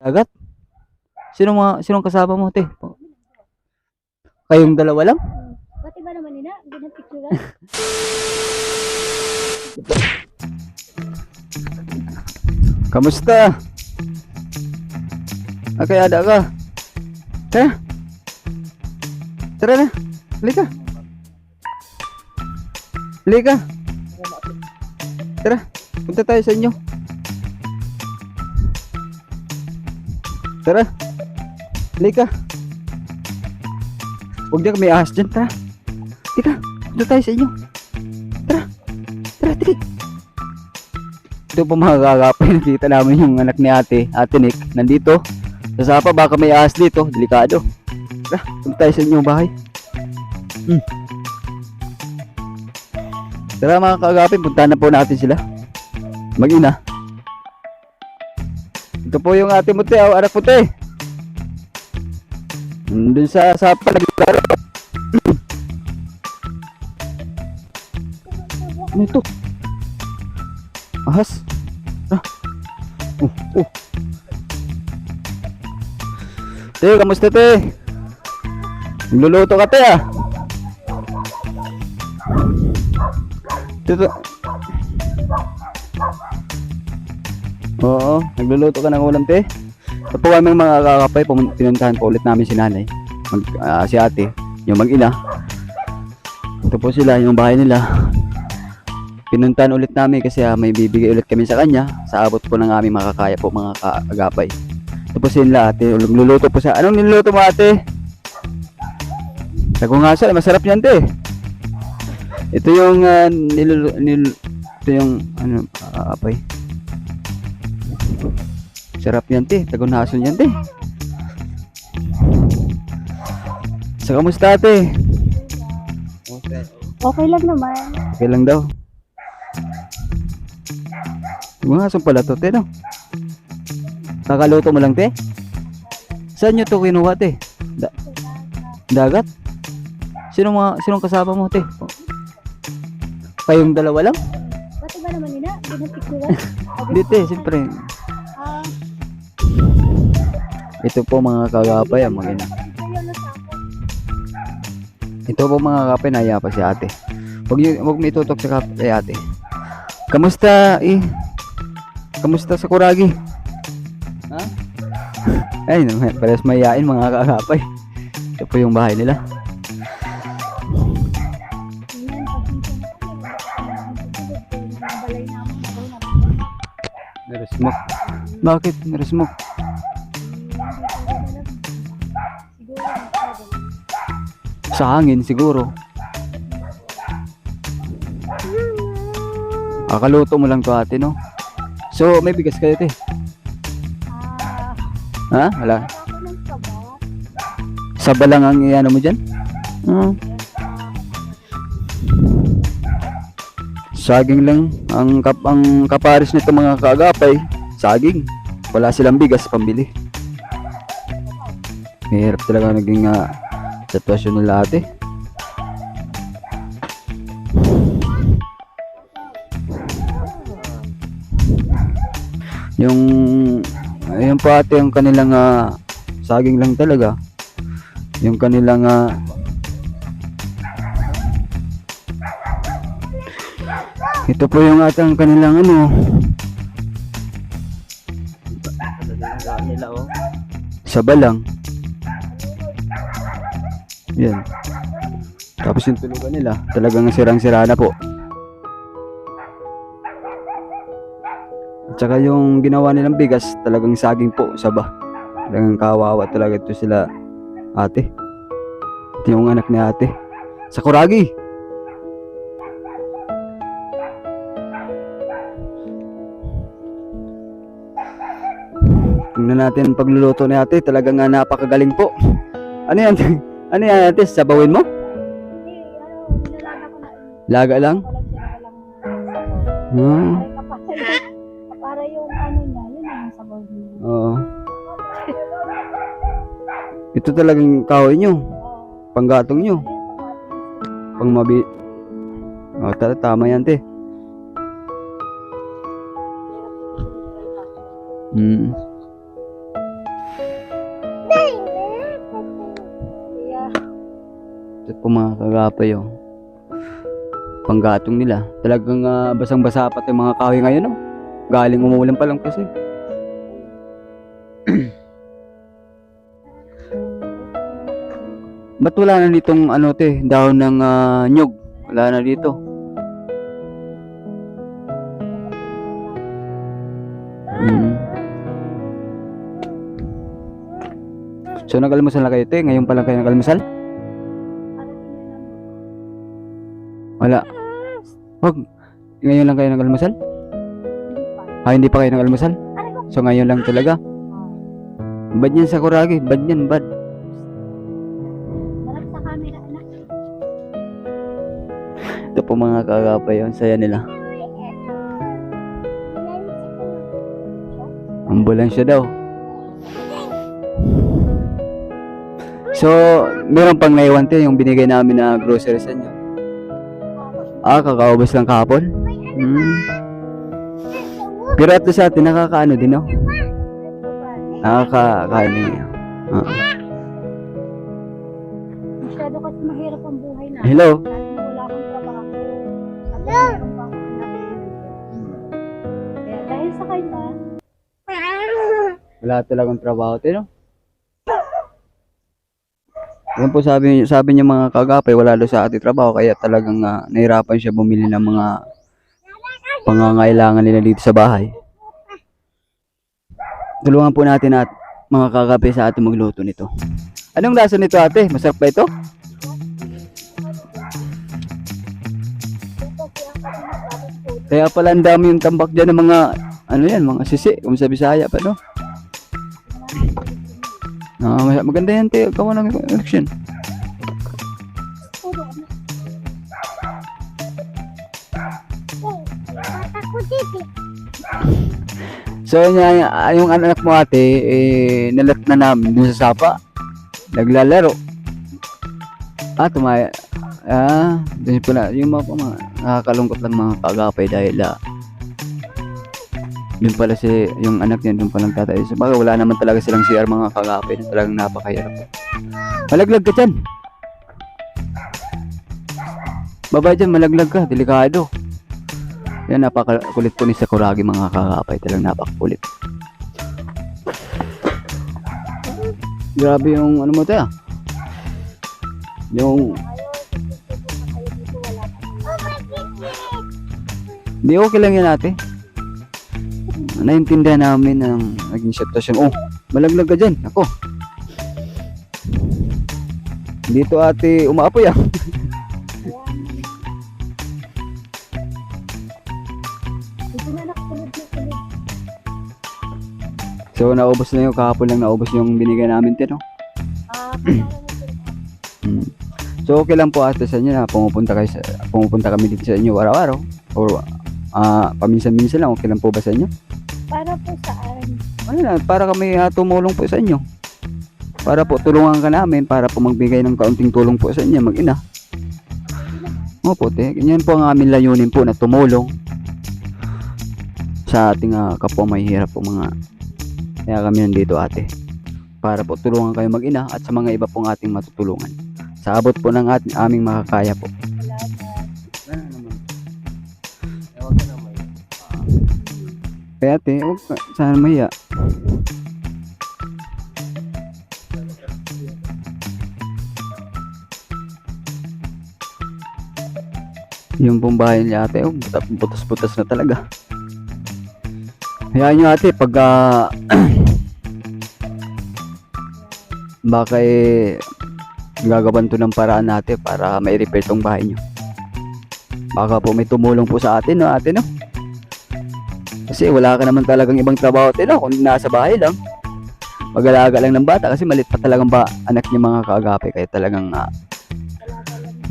Agad? Sinong kasama mo, te? Kayong dalawa lang? Pati ba naman nila? Hindi na picture. Kamusta? Kaya ada ka? Tara. Tara na. Halika. Halika. Tara. Punta tayo sa inyo. Tara. Halika. Huwag niya may ahas dyan. Tara. Halika. Punta tayo sa inyo. Tara. Tara, tiri. Ito po mga kakapay. Nakita namin yung anak ni Ate Nick. Nandito. Sa sapa, baka may ahas dito. Delikado. Tara. Punta tayo sa inyong bahay. Tara mga kakapay. Puntahan na po natin sila. Mag-ina. Ito po yung ate mo, te. Anak mo, te. Doon sa sapa. Ano ito? Ahas. Te, kamusta, te? Nagluluto ka, te, ah. Dito. Oo, nagluluto ka ng ulam, te. Ito po kami mga kakapay, pinuntahan po ulit namin si nanay, si ate, yung mag-ina. Ito po sila, yung bahay nila. Pinuntahan ulit namin kasi may bibigay ulit kami sa kanya sa abot po ng aming makakaya po mga kaagapay. Ito po sila, ate, nagluluto po sa, anong niluluto mo, ate? Tagungasal, masarap yan, te. Ito yung ito yung ano, apay. Sarap yan, te. Tagunason yan, te. Sa kamusta, te? Okay lang naman. Okay lang daw. Tagunason pala to, te, no? Kakaluto mo lang, te? Saan nyo to kinuha, te? Dagat? Sinong kasama mo, te? Kayong dalawa lang? Pati ba naman nila? Hindi na picture. Hindi, te, siyempre. Ito po mga kagapay, mag-ina. Ito po mga kagapay, naiya pa si ate. Huwag mo itutok sa kay ate. Kamusta, eh? Kamusta sa Kuragi? Ha? Ay, parehas mayayain mga kagapay. Ito po yung bahay nila. Meresmok. Bakit meresmok? Sa hangin siguro. Akaluto mo lang to, ate, no? So may bigas kayo, te? Ha? Wala. Saba lang ang iano mo dyan? Saging lang ang kaparis nito mga kaagapay. Saging. Wala silang bigas pambili. Mahirap talaga naging sitwasyon nila, ate. Ayun po, ate, yung kanilang saging lang talaga. Yung kanilang ito po yung atang kanilang ano nila, oh. Saba lang. Yan. Tapos yung tulugan nila, talagang sirang-sira na po. At saka yung ginawa nilang bigas, talagang saging po, saba. Talagang kawawa talaga ito sila, ate. Ito yung anak ni ate. Sa Kuragi. Tingnan natin ang pagluluto ni ate. Talagang napakagaling po. Ano yan? Ano yan, ate? Sabawin mo? Laga lang? Para yung ano niya, yun ang sabaw niya. Oo. Ito talagang kahoy nyo. Panggatong nyo. Pangmabi. O, tama yan, te. po mga kagapay, oh. Panggatong nila. Talagang basang-basa pa yung mga kahoy ngayon, oh. Galing umuulan pa lang kasi. Ba't wala na ditong ano te, dahon ng nyug? Wala na dito. So nag-almusal na kayo te? Ngayon pa lang kayo nag-almusal? Wala. Wag. Ngayon lang kayo nag-almusal? Hindi pa kayo nag-almusal? So ngayon lang talaga? Bad yan sa kuragi. Bad yan, bad. Harap sa camera, anak. Ito po mga kagapay, ang saya nila. Ambulansya daw. So, meron pang naiwan te yung binigay namin na grocery sa inyo. Kakaubos lang kahapon. Pero at least sa atin, nakakaano din, no? Nakakaano niya. Masyado kasi mahirap ang buhay na. Hello? Wala akong trabaho. At meron pa akong anak. Kaya dahil sa kanya, Wala talagang trabaho, te, no? Yan po sabi niya mga kagapay, wala daw sa ating trabaho, kaya talagang nahirapan siya bumili ng mga pangangailangan nila dito sa bahay. Tulungan po natin at mga kagapay sa ating magluto nito. Anong lasa nito ate? Masarap ba ito? Kaya pala ang dami yung tambak dyan ng mga ano yan, mga sisi, kung sa Bisaya pa, no? Maganda yan, te. Gawa ng election. So, yung anak mo ate, nalat na namin dun sa sapa. Naglalaro. Tumaya. Dun pala. Yung mga nakakalungkot lang mga kagapay dahil yun pala yung anak niya doon palang tatay. So, baka wala naman talaga silang CR mga kagapay na talagang napakahirap. Malaglag ka dyan. Baba dyan, malaglag ka. Delikado. Yan, napakakulit po ni Sakuragi mga kagapay. Talagang napakakulit. Grabe yung ano mo tayo. Yung di okay lang yan ate. Naintindihan namin ang naging sitwasyon. Malaglag ka dyan. Ako. Dito ate, umaapoy So, naubos na yung kahapon lang naubos yung binigay namin din, no? So, okay lang po ate sa inyo na pumupunta kami dito sa inyo araw-araw. Or paminsan-minsan lang, okay lang po ba sa inyo? Para po saan? Para kami tumulong po sa inyo. Para po tulungan ka namin, para po magbigay ng kaunting tulong po sa inyo, mag-ina. Opo, te. Ganyan po ang aming layunin po na tumulong sa ating kapwa may hirap po mga. Kaya kami nandito ate. Para po tulungan kayo mag-ina at sa mga iba pong ating matutulungan. Sa abot po ng aming makakaya po. Kaya ate, huwag ka sana mahiya. Yung pong bahay niya ate, butas-butas na talaga. Hayaan nyo ate, pag baka gagawan to ng paraan natin para mai-repair tong bahay nyo. Baka po may tumulong po sa atin, no ate, no? Kasi wala ka naman talagang ibang trabaho ate, no? Kung nasa bahay lang, mag-alaga lang ng bata kasi malit pa talagang anak niya mga kaagapay. Kaya talagang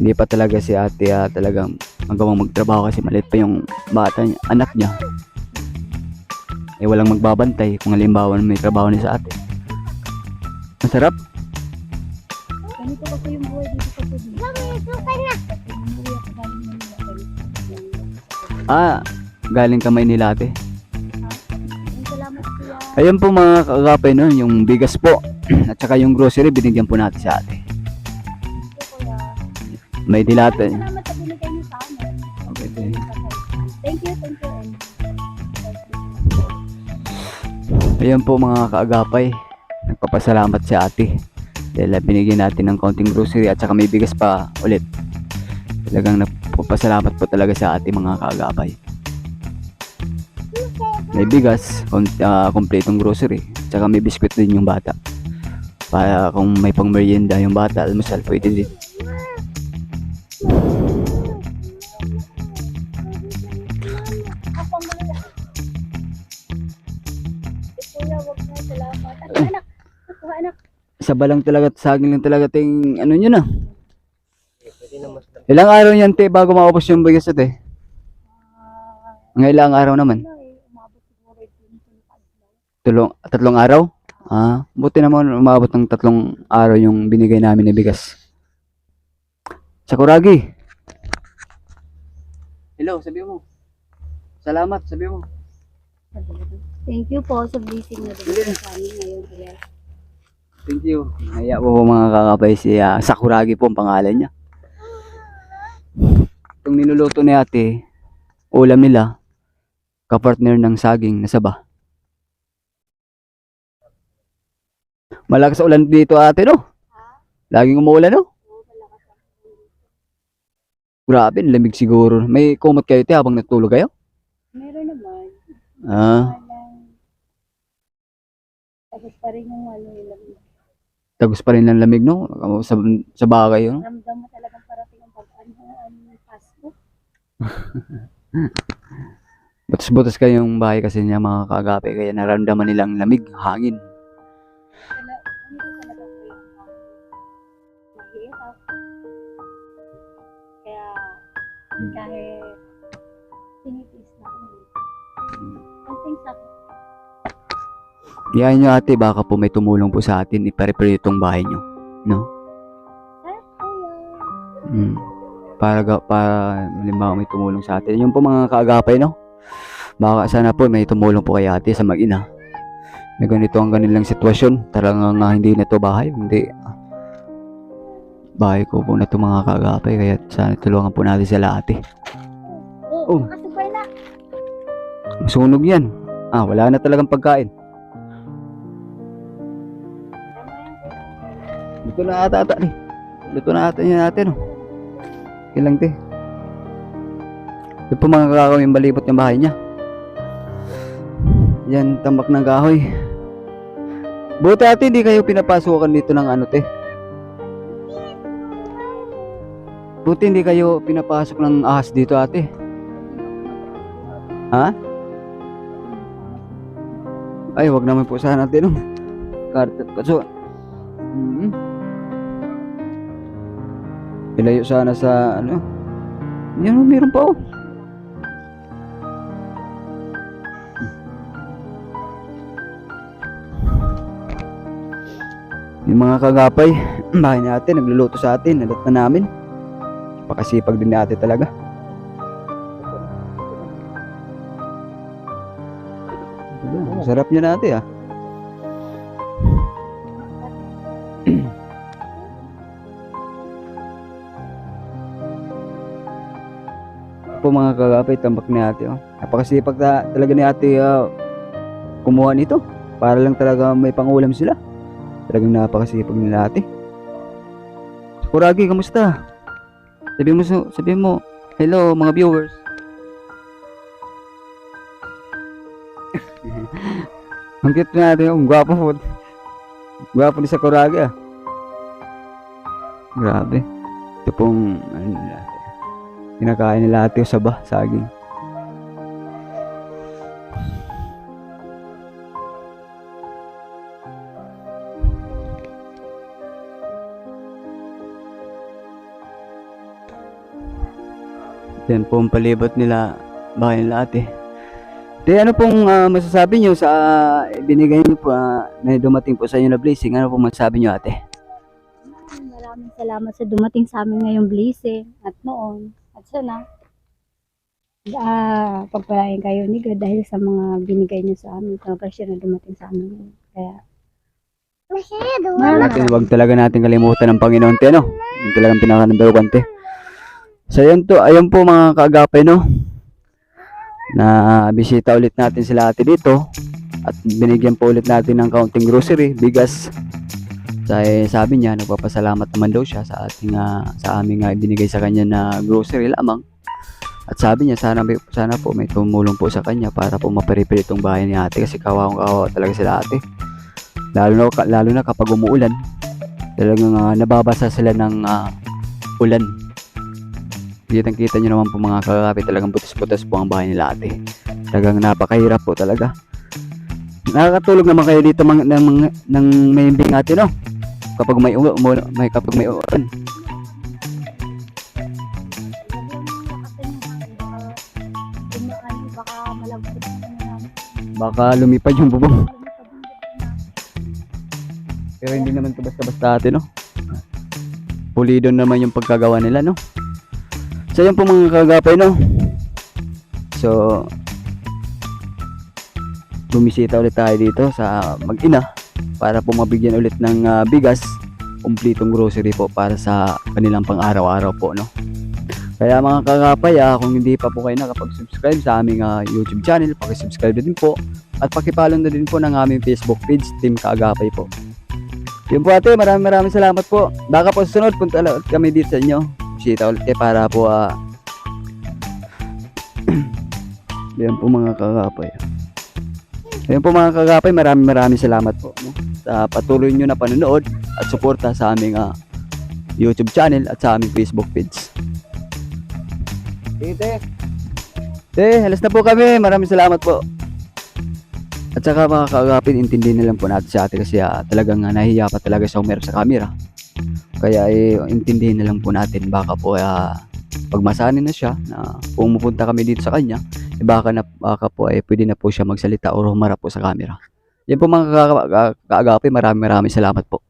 hindi pa talaga si ate talagang magawang magtrabaho kasi malit pa yung bata niya, anak niya. Walang magbabantay kung halimbawa may trabaho niya sa ate. Masarap. Ganito kasi yung buhay dito sa Pilipinas. Galing kamay nila ate. Salamat kuya. Ayun po mga kagapay, no, yung bigas po at saka yung grocery binigyan po natin sa ate. May dilata. Salamat sa binigay niyo sa amin. Okay, te. Thank you, and Ayan po mga kaagapay. Nagpapasalamat si ate. Dahil binigyan natin ng kaunting grocery at saka may bigas pa ulit. Talagang nagpapasalamat po talaga sa ate mga kaagapay. May bigas, kompletong grocery. At saka may biskwit din yung bata. Para kung may pang merienda yung bata, almusal, pwede din. Ako muna. Kuya, wag na, salamat. Anak, nakuha anak. Saba lang talaga, saging lang talaga ting ano nyo na. Ilang araw yan te bago maubos yung bigas te? Ng ilang araw naman? Umabot siguro ito. Tatlong araw? Buti naman umabot ng 3 araw yung binigay namin na bigas. Sakuragi. Hello, sabi mo. Salamat, sabi mo. Thank you po sa blessing na binigay sa amin ngayon. Kuya. Thank you. Kaya po mga kakapay si Sakuragi po ang pangalan niya. Itong niluluto ni ate, ulam nila, kapartner ng saging na saba. Malakas ulan dito ate no? Laging umuulan no? Grabe, lamig siguro. May kumot kayo te habang natulog kayo? Meron naman. Tapos pa rin yung Tagos pa rin ng lamig no? Sa bagay no? ramdam mo talagang parating ang pag-ano, Pasko. Butas-butas kayong bahay kasi niya mga kaagape kaya naramdaman nilang lamig, hangin. Hindi talaga po yung mahirap. Kaya kahit tinitiis namin. Konting sakit. Iyain nyo ate, baka po may tumulong po sa atin, ipa-repair itong bahay nyo. No? Para halimbawa may tumulong sa atin. Yung po mga kaagapay, no? Baka sana po may tumulong po kay ate sa mag-ina. Na ganito ang kanilang sitwasyon. Talagang hindi na to bahay. Hindi. Bahay ko po na to mga kaagapay. Kaya sana tulungan po natin sila ate. Oh. Makasubay na. Sunog yan. Wala na talagang pagkain. Luto na ata eh. Luto na ata yan natin oh. Ilang te. Ito po mga kakawin balibot ng bahay niya. Yan, tambak ng kahoy. Buti ate, hindi kayo pinapasukan dito ng ano te. Buti hindi kayo pinapasok ng ahas dito ate. Ha? Ay, wag naman po sana natin no. Kartat kaso. Ilayo sana sa ano. Yan, meron pa oh. Yung mga kagapay, bahay natin, nagluluto sa atin, nalat na namin. Pakasipag din natin talaga. Sarap niya natin po mga kagapay, tambak ni ate oh. Napakasipag talaga ni ate kumuha nito para lang talaga may pangulam sila. Talagang napakasipag nila ate. Kuragi, kamusta? Sabi mo, hello mga viewers. Ang cute natin yung gwapo po. Gwapo ni sa Kuragi Grabe. Ito pong ano nila ate. Kinakain nila ate sa saging. Yan po ang palibot nila, bahay nila ate. Di ano pong masasabi nyo sa binigay nyo po na dumating po sa inyo na blessing? Ano pong masasabi nyo ate? Maraming salamat sa dumating sa amin ngayong blessing at noon. At sana, pagpalain kayo ni God dahil sa mga binigay niyo sa amin, sa grasya na dumating sa amin ngayon. Kaya, Huwag talaga natin kalimutan ng Panginoon te, no? Yung talagang pinaka-number 1 te. So ayun po mga kaagapay, no. Na bisita ulit natin sila ate dito at binigyan po ulit natin ng kaunting grocery, bigas. Sabi niya nagpapasalamat naman daw siya sa sa aming binigay sa kanya na grocery lamang. At sabi niya sana po may tumulong po sa kanya para po maparipil itong bahay ni ate kasi kawawang-kawawa talaga sila ate. Lalo na kapag umuulan. Talagang nababasa sila ng ulan. Kitang-kita niyo naman po mga kagapay, talagang butas-butas po ang bahay nila ate. Talagang napakahirap po talaga. Nakakatulog naman kayo dito ng mahimbing ate, no? Kapag may ulan. Baka malagpot na Baka lumipad yung bubong. Pero hindi naman ito basta-basta ate, no? Pulido naman yung pagkagawa nila, no? So yun po mga kagapay, no? So bumisita ulit tayo dito sa mag-ina para po mabigyan ulit ng bigas, kumplitong grocery po para sa kanilang pang-araw-araw po, no? Kaya mga kagapay, kung hindi pa po kayo nakapag-subscribe sa aming YouTube channel, paki-subscribe na din po at paki-follow na din po ng aming Facebook page, Team Kaagapay po. Yun po ate, maraming salamat po. Baka po susunod punta ulit kami dito sa inyo. Bisita ulit para po yan po mga kagapay. Yan po mga kagapay, maraming salamat po, no? Sa patuloy nyo na panonood at suporta sa aming YouTube channel at sa aming Facebook page. Halas na po kami. Maraming salamat po. At saka mga kaagapin, intindihin na lang po natin sa ate kasi talagang nahihiya pa talaga siya umarap sa camera. Kaya intindihin na lang po natin. Baka po pagmasanin na siya na pumupunta kami dito sa kanya, baka po pwede na po siya magsalita o humarap po sa camera. Yan po mga kaagapin, maraming salamat po.